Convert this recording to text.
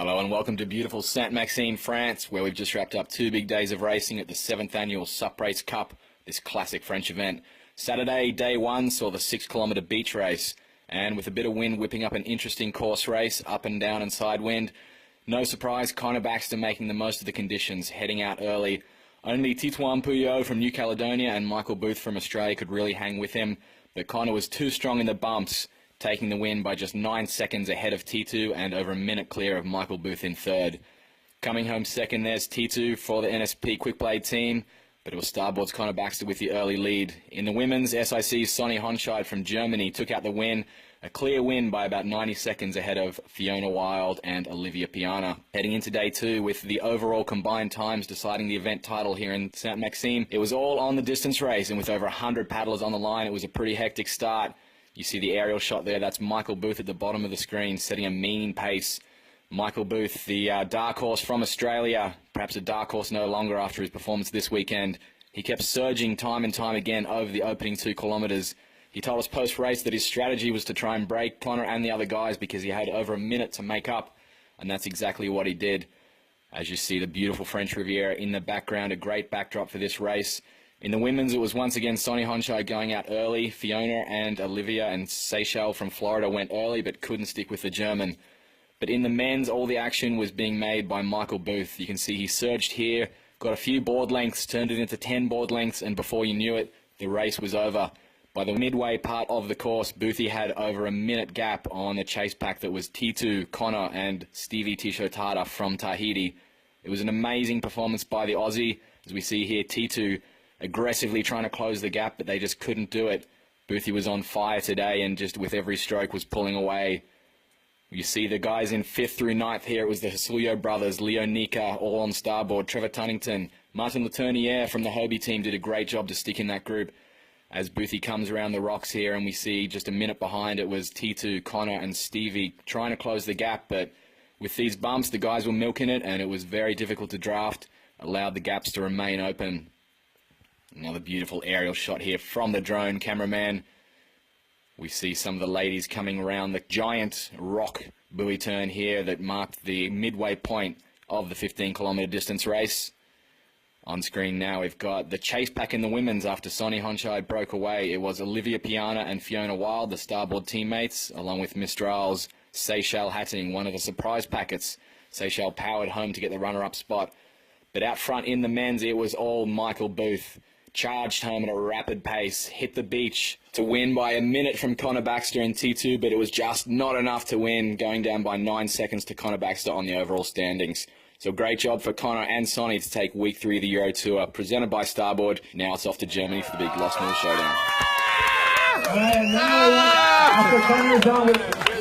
Hello and welcome to beautiful Saint-Maxime, France, where we've just wrapped up 2 big days of racing at the 7th Annual SUP Race Cup, this classic French event. Saturday, day 1, saw the 6-kilometre beach race, and with a bit of wind whipping up an interesting course race, up and down and side wind. No surprise, Connor Baxter making the most of the conditions, heading out early. Only Titouan Pouillot from New Caledonia and Michael Booth from Australia could really hang with him, but Connor was too strong in the bumps, taking the win by just 9 seconds ahead of T2 and over a minute clear of Michael Booth in third. Coming home second, there's T2 for the NSP Quick Blade team, but it was Starboard's Connor Baxter with the early lead. In the women's, SIC's Sonny Honscheid from Germany took out the win, a clear win by about 90 seconds ahead of Fiona Wild and Olivia Piana. Heading into day 2 with the overall combined times deciding the event title here in Saint-Maxime, it was all on the distance race, and with over 100 paddlers on the line, it was a pretty hectic start. You see the aerial shot there, that's Michael Booth at the bottom of the screen, setting a mean pace. Michael Booth, the dark horse from Australia, perhaps a dark horse no longer after his performance this weekend. He kept surging time and time again over the opening 2 kilometres. He told us post-race that his strategy was to try and break Connor and the other guys because he had over a minute to make up, and that's exactly what he did. As you see, the beautiful French Riviera in the background, a great backdrop for this race. In the women's, it was once again Sonny Honscheid going out early. Fiona and Olivia and Seychelles from Florida went early but couldn't stick with the German. But in the men's, all the action was being made by Michael Booth. You can see he surged here, got a few board lengths, turned it into 10 board lengths, and before you knew it, the race was over. By the midway part of the course, Boothie had over a minute gap on the chase pack that was T2, Connor, and Stevie Tishotada from Tahiti. It was an amazing performance by the Aussie. As we see here, T2 aggressively trying to close the gap, but they just couldn't do it. Boothie was on fire today and just with every stroke was pulling away. You see the guys in 5th through 9th here. It was the Hasulio brothers, Leo Nika, all on Starboard, Trevor Tunnington. Martin Letournier from the Hobie team did a great job to stick in that group. As Boothie comes around the rocks here, and we see just a minute behind, it was T2, Connor and Stevie trying to close the gap, but with these bumps, the guys were milking it, and it was very difficult to draft, allowed the gaps to remain open. Another beautiful aerial shot here from the drone cameraman. We see some of the ladies coming around the giant rock buoy turn here that marked the midway point of the 15-kilometre distance race. On screen now we've got the chase pack in the women's after Sonny Honscheid broke away. It was Olivia Piana and Fiona Wild, the Starboard teammates, along with Mistral's Seychelles Hatting, one of the surprise packets. Seychelles powered home to get the runner-up spot. But out front in the men's, it was all Michael Booth. Charged home at a rapid pace, hit the beach to win by a minute from Connor Baxter in T2, but it was just not enough to win, going down by 9 seconds to Connor Baxter on the overall standings. So great job for Connor and Sonny to take week 3 of the EuroTour, presented by Starboard. Now it's off to Germany for the big Lost Mill Showdown. All right, now after Connor's done with